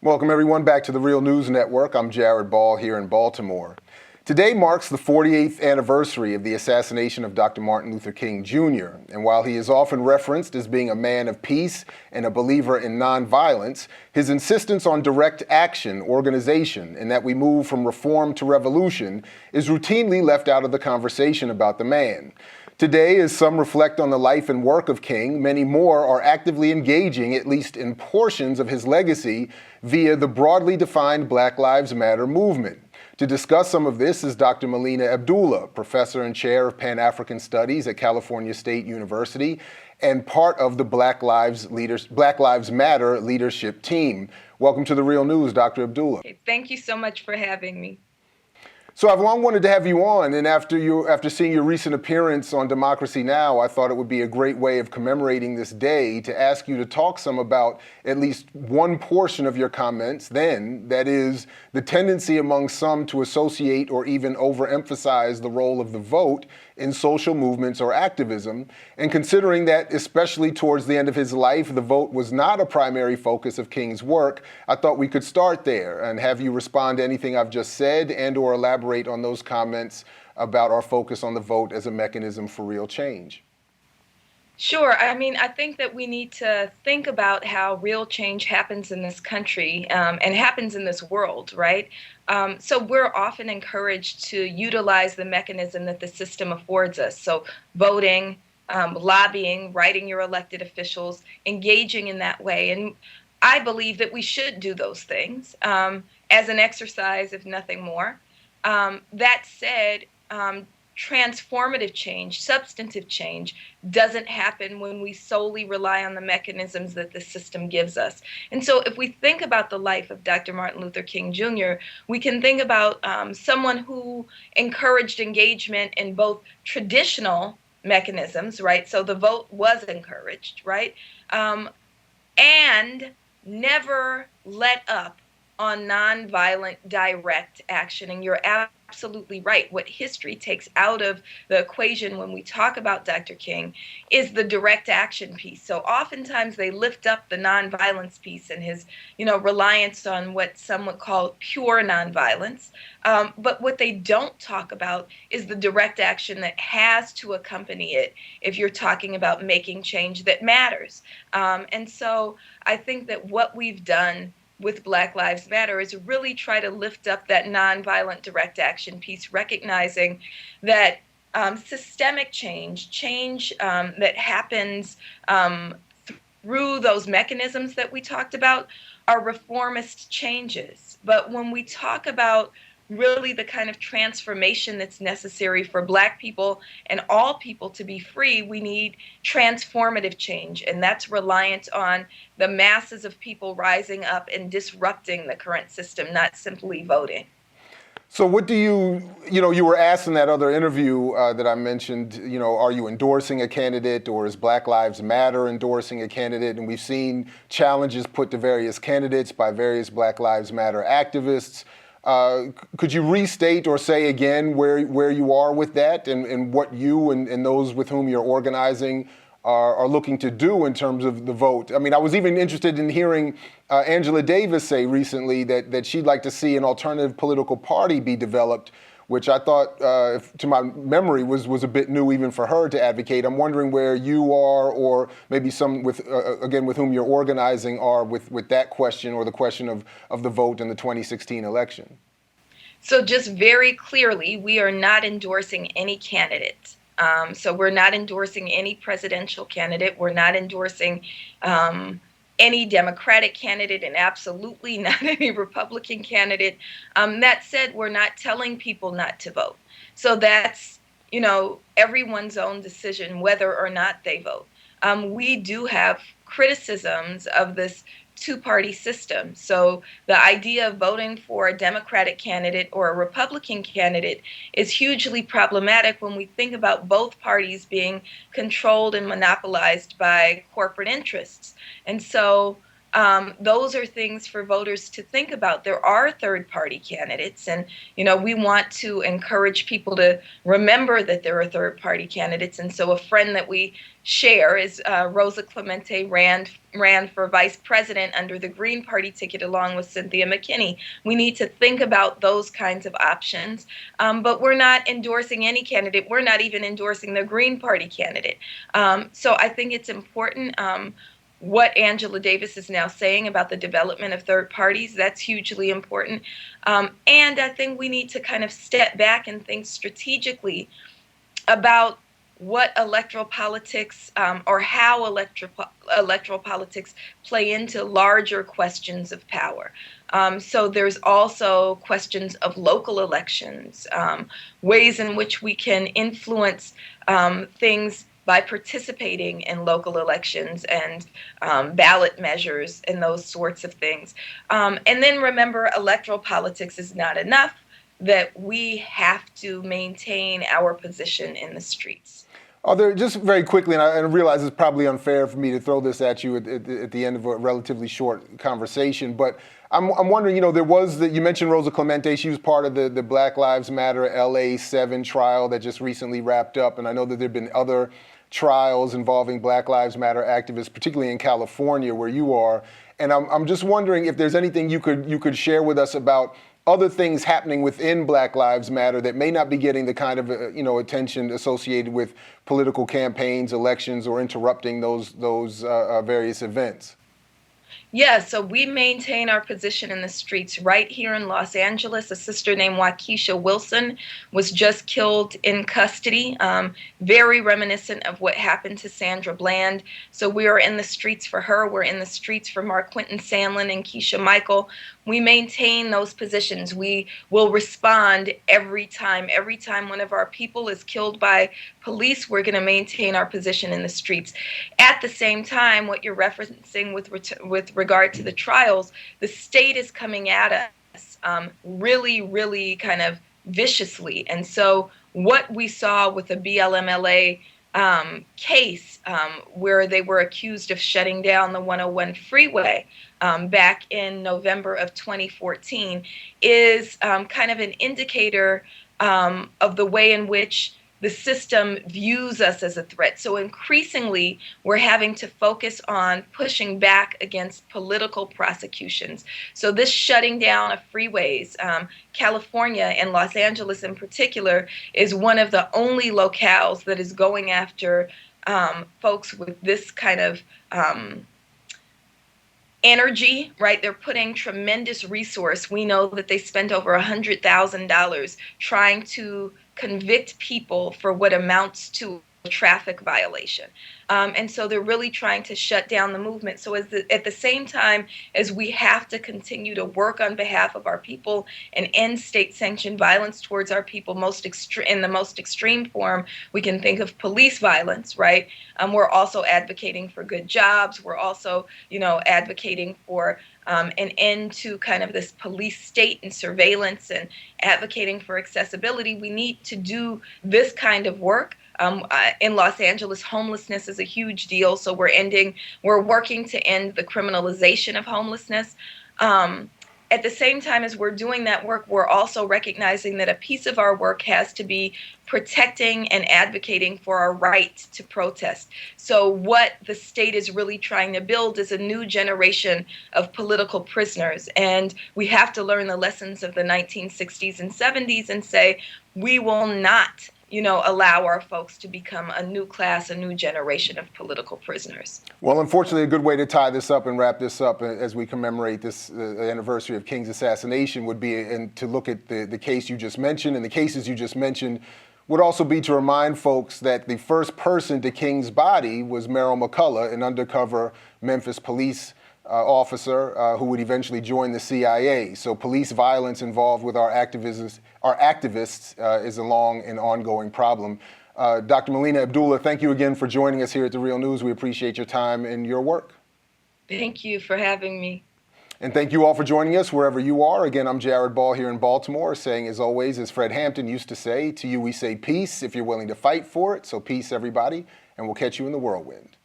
Welcome everyone back to the Real News Network. I'm Jared Ball here in Baltimore. Today marks the 48th anniversary of the assassination of Dr. Martin Luther King Jr. And while he is often referenced as being a man of peace and a believer in nonviolence, his insistence on direct action, organization, and that we move from reform to revolution is routinely left out of the conversation about the man. Today, as some reflect on the life and work of King, many more are actively engaging, at least in portions of his legacy, via the broadly defined Black Lives Matter movement. To discuss some of this is Dr. Melina Abdullah, professor and chair of Pan-African Studies at California State University and part of the Black Lives Matter leadership team. Welcome to the Real News, Dr. Abdullah. Okay, thank you so much for having me. So I've long wanted to have you on, and after seeing your recent appearance on Democracy Now!, I thought it would be a great way of commemorating this day to ask you to talk some about at least one portion of your comments then, that is, the tendency among some to associate or even overemphasize the role of the vote in social movements or activism, and considering that, especially towards the end of his life, the vote was not a primary focus of King's work, I thought we could start there and have you respond to anything I've just said and or elaborate on those comments about our focus on the vote as a mechanism for real change. Sure. I mean, I think that we need to think about how real change happens in this country and happens in this world, right? So we're often encouraged to utilize the mechanism that the system affords us. So voting, lobbying, writing your elected officials, engaging in that way. And I believe that we should do those things as an exercise, if nothing more. That said, transformative change, substantive change, doesn't happen when we solely rely on the mechanisms that the system gives us. And so if we think about the life of Dr. Martin Luther King Jr., we can think about someone who encouraged engagement in both traditional mechanisms, right? So the vote was encouraged, right? And never let up on nonviolent direct action. And you're absolutely right. What history takes out of the equation when we talk about Dr. King is the direct action piece. So oftentimes they lift up the nonviolence piece and his, reliance on what some would call pure nonviolence. But what they don't talk about is the direct action that has to accompany it if you're talking about making change that matters. And so I think that what we've done with Black Lives Matter is really try to lift up that nonviolent direct action piece, recognizing that systemic change that happens through those mechanisms that we talked about, are reformist changes. But when we talk about really the kind of transformation that's necessary for Black people and all people to be free, we need transformative change. And that's reliant on the masses of people rising up and disrupting the current system, not simply voting. So what do you were asked in that other interview that I mentioned, are you endorsing a candidate or is Black Lives Matter endorsing a candidate? And we've seen challenges put to various candidates by various Black Lives Matter activists. Could you restate or say again where you are with that and what you and those with whom you're organizing are looking to do in terms of the vote? I mean, I was even interested in hearing Angela Davis say recently that she'd like to see an alternative political party be developed, which I thought, to my memory, was a bit new even for her to advocate. I'm wondering where you are, or maybe some with whom you're organizing are with that question, or the question of the vote in the 2016 election. So just very clearly, we are not endorsing any candidate. So we're not endorsing any presidential candidate. We're not endorsing any Democratic candidate, and absolutely not any Republican candidate. That said, we're not telling people not to vote. So that's, everyone's own decision whether or not they vote. We do have criticisms of this two-party system. So the idea of voting for a Democratic candidate or a Republican candidate is hugely problematic when we think about both parties being controlled and monopolized by corporate interests. And so those are things for voters to think about. There are third-party candidates, and we want to encourage people to remember that there are third-party candidates. And so, a friend that we share is Rosa Clemente ran for vice president under the Green Party ticket along with Cynthia McKinney. We need to think about those kinds of options, but we're not endorsing any candidate. We're not even endorsing the Green Party candidate. So I think it's important. What Angela Davis is now saying about the development of third parties, that's hugely important. And I think we need to kind of step back and think strategically about what electoral politics or how electoral politics play into larger questions of power. So there's also questions of local elections, ways in which we can influence things by participating in local elections and ballot measures and those sorts of things. And then remember, electoral politics is not enough, that we have to maintain our position in the streets. Are there, just very quickly, and I realize it's probably unfair for me to throw this at you at the end of a relatively short conversation, but I'm wondering, you mentioned Rosa Clemente. She was part of the Black Lives Matter LA 7 trial that just recently wrapped up, and I know that there have been other trials involving Black Lives Matter activists, particularly in California where you are. And I'm just wondering if there's anything you could share with us about other things happening within Black Lives Matter that may not be getting the kind of attention associated with political campaigns, elections, or interrupting those various events. Yeah, so we maintain our position in the streets right here in Los Angeles. A sister named Waukesha Wilson was just killed in custody, very reminiscent of what happened to Sandra Bland. So we are in the streets for her. We're in the streets for Mark Quinton Sandlin and Keisha Michael. We maintain those positions. We will respond every time. Every time one of our people is killed by police, we're going to maintain our position in the streets. At the same time, what you're referencing with regard to the trials, the state is coming at us really, really kind of viciously. And so what we saw with the BLMLA case where they were accused of shutting down the 101 freeway back in November of 2014 is kind of an indicator of the way in which the system views us as a threat. So increasingly, we're having to focus on pushing back against political prosecutions. So this shutting down of freeways, California and Los Angeles in particular, is one of the only locales that is going after folks with this kind of energy, right? They're putting tremendous resource. We know that they spent over $100,000 trying to convict people for what amounts to a traffic violation. And so they're really trying to shut down the movement. So at the same time as we have to continue to work on behalf of our people and end state-sanctioned violence towards our people, in the most extreme form, we can think of police violence, right? We're also advocating for good jobs. We're also, advocating for an end to kind of this police state and surveillance and advocating for accessibility. We need to do this kind of work. In Los Angeles, homelessness is a huge deal. So we're working to end the criminalization of homelessness. At the same time as we're doing that work, we're also recognizing that a piece of our work has to be protecting and advocating for our right to protest. So what the state is really trying to build is a new generation of political prisoners. And we have to learn the lessons of the 1960s and 70s and say, we will not allow our folks to become a new class, a new generation of political prisoners. Well, unfortunately, a good way to tie this up and wrap this up as we commemorate the anniversary of King's assassination would be to look at the case you just mentioned, and the cases you just mentioned would also be to remind folks that the first person to King's body was Merrill McCullough, an undercover Memphis police officer who would eventually join the CIA. So police violence involved with our activists is a long and ongoing problem. Dr. Melina Abdullah, thank you again for joining us here at The Real News. We appreciate your time and your work. Thank you for having me. And thank you all for joining us wherever you are. Again, I'm Jared Ball here in Baltimore, saying as always, as Fred Hampton used to say, to you we say peace if you're willing to fight for it. So peace, everybody, and we'll catch you in the whirlwind.